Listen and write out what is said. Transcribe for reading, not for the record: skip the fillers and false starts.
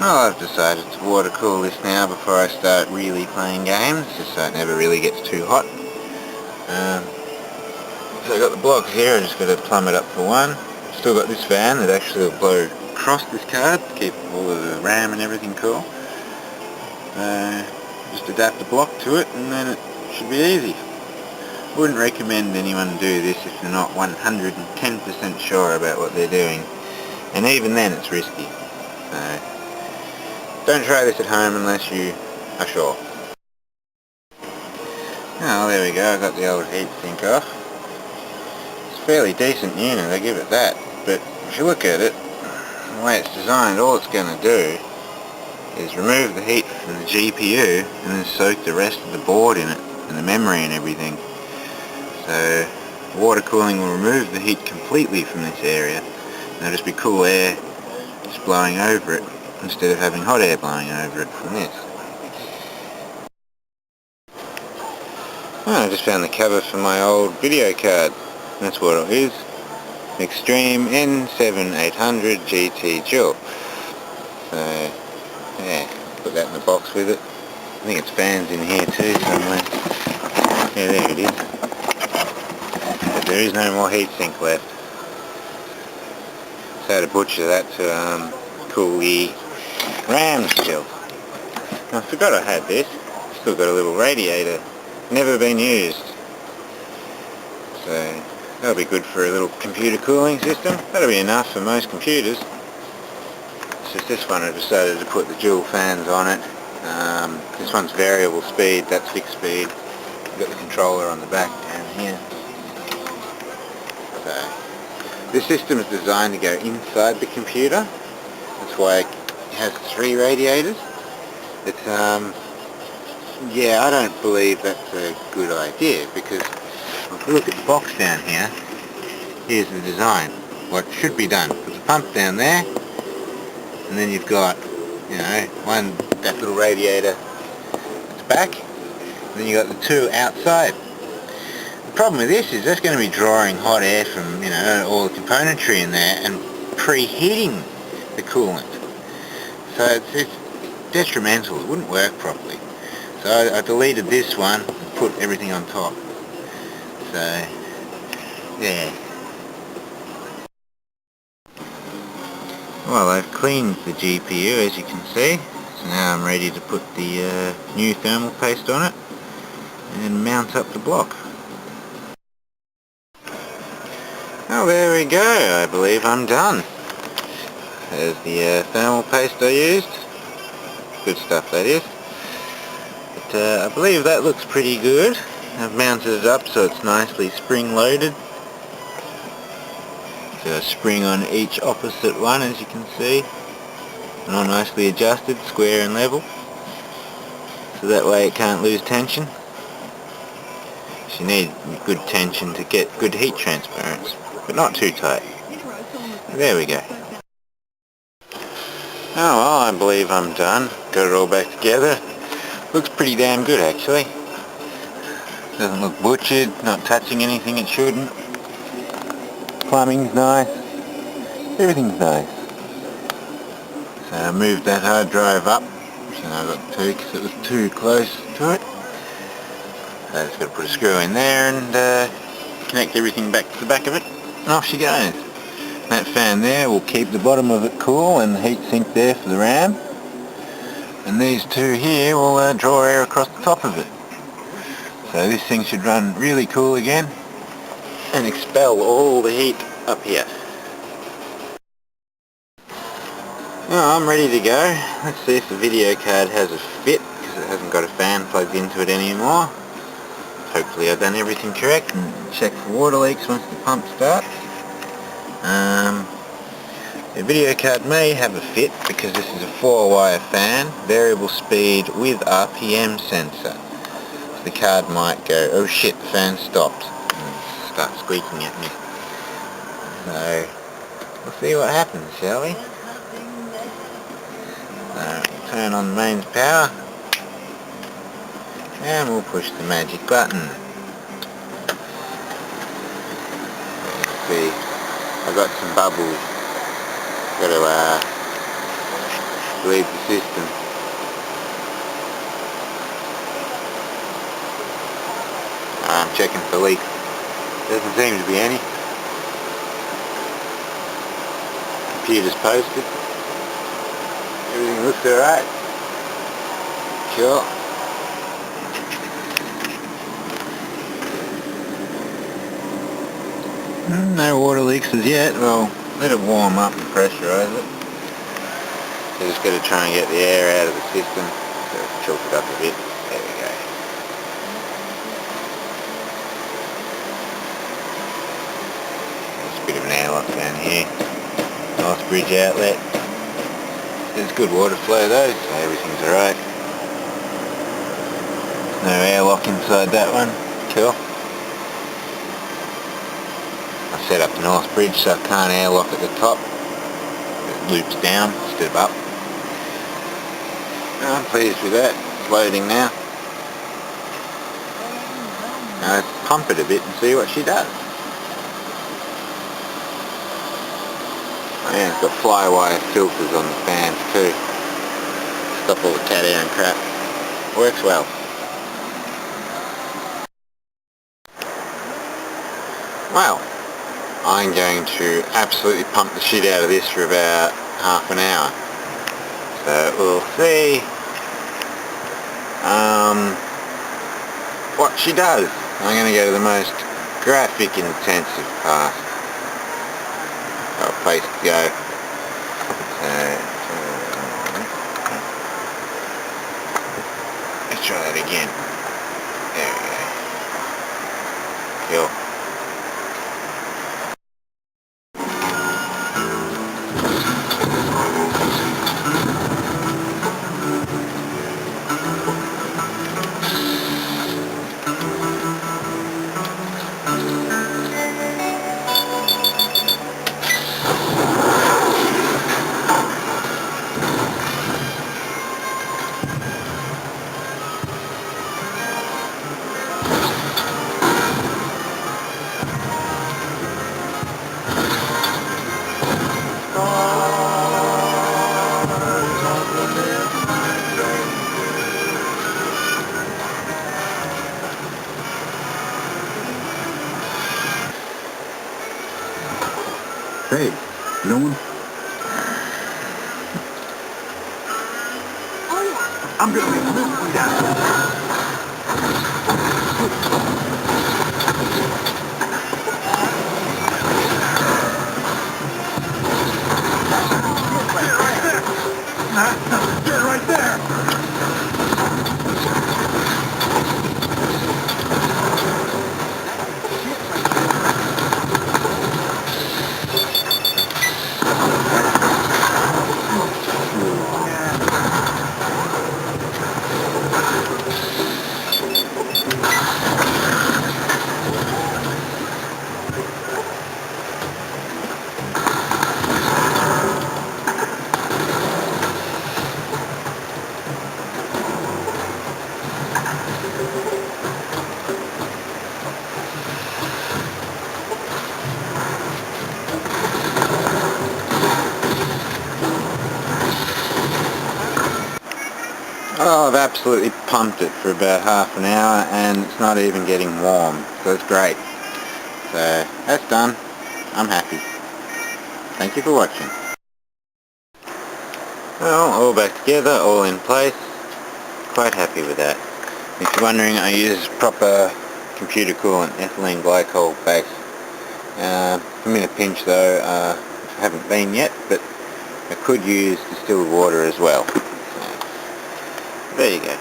Well, I've decided to water cool this now before I start really playing games, just so it never really gets too hot. So I've got the blocks here, I just got to plumb it up for one. Still got this fan that actually will blow across this card to keep all of the RAM and everything cool. Just adapt the block to it and then it should be easy. Wouldn't recommend anyone do this if they're not 110% sure about what they're doing, and even then it's risky. So don't try this at home unless you are sure. Oh, there we go, I got the old heatsink off. It's a fairly decent unit, I give it that, but if you look at it, the way it's designed, all it's going to do is remove the heat from the GPU and then soak the rest of the board in it, and the memory and everything. So water cooling will remove the heat completely from this area, and there'll just be cool air just blowing over it instead of having hot air blowing over it from this. Oh, I just found the cover for my old video card. That's what it is. Extreme N7800 GT Dual. So yeah, put that in the box with it. I think it's fans in here too somewhere. Yeah, there it is. But there is no more heatsink left. So I had to butcher that to cool the RAM still. I forgot I had this. Still got a little radiator. Never been used. So that'll be good for a little computer cooling system. That'll be enough for most computers. It's just this one I decided to put the dual fans on it. This one's variable speed, that's fixed speed. You've got the controller on the back down here. So this system is designed to go inside the computer. That's why it has 3 radiators. It's yeah, I don't believe that's a good idea, because if you look at the box down here, here's the design. What should be done, put the pump down there, and then you've got, you know, that little radiator at the back, and then you've got the 2 outside. The problem with this is that's going to be drawing hot air from, you know, all the componentry in there and preheating the coolant. So it's detrimental, it wouldn't work properly. So I deleted this one and put everything on top. So yeah. Well, I've cleaned the GPU, as you can see, so now I'm ready to put the new thermal paste on it and mount up the block. Oh, there we go, I believe I'm done. There's the thermal paste I used. Good stuff, that is. But I believe that looks pretty good. I've mounted it up so it's nicely spring loaded. So a spring on each opposite one, as you can see, and all nicely adjusted, square and level, so that way it can't lose tension. So you need good tension to get good heat transference, but not too tight. There we go. Oh well, I believe I'm done. Got it all back together. Looks pretty damn good actually. Doesn't look butchered, not touching anything it shouldn't. Plumbing's nice. Everything's nice. So I moved that hard drive up. So now I've got 2 because it was too close to it. So I just got to put a screw in there and connect everything back to the back of it. And off she goes. That fan there will keep the bottom of it cool and heat sink there for the RAM. And these 2 here will draw air across the top of it. So this thing should run really cool again and expel all the heat up here. Oh, I'm ready to go. Let's see if the video card has a fit, because it hasn't got a fan plugged into it anymore. Hopefully I've done everything correct and check for water leaks once the pump starts. The video card may have a fit because this is a 4-wire fan, variable speed with RPM sensor. So the card might go, oh shit, the fan stopped, and start squeaking at me. So we'll see what happens, shall we? So we'll turn on the mains power and we'll push the magic button. Let's see, I've got some bubbles. Got to bleed the system. I'm checking for leaks. Doesn't seem to be any. Computer's posted. Everything looks alright. Sure. No water leaks as yet. Well, let it warm up and pressurise it. So just got to try and get the air out of the system. So chalk it up a bit. There we go. There's a bit of an airlock down here. Nice bridge outlet. There's good water flow though, so everything's alright. No airlock inside that one. Cool. I set up the north bridge so I can't airlock at the top. It loops down instead of up. I'm pleased with that. It's loading now. Now let's pump it a bit and see what she does. Yeah, it's got fly-wire filters on the fans too. Stop all the cat air and crap. Works well. Well, I'm going to absolutely pump the shit out of this for about half an hour. So we'll see what she does. I'm going to go to the most graphic intensive part. Place to go. Let's try that again. There we go. Cool. Hey, no one? Oh yeah. I'm gonna make this one down. Get right there! Oh, I've absolutely pumped it for about half an hour and it's not even getting warm, so it's great. So, that's done. I'm happy. Thank you for watching. Well, all back together, all in place. Quite happy with that. If you're wondering, I use proper computer coolant, ethylene glycol base. I'm in a pinch though, I haven't been yet, but I could use distilled water as well. So, there you go.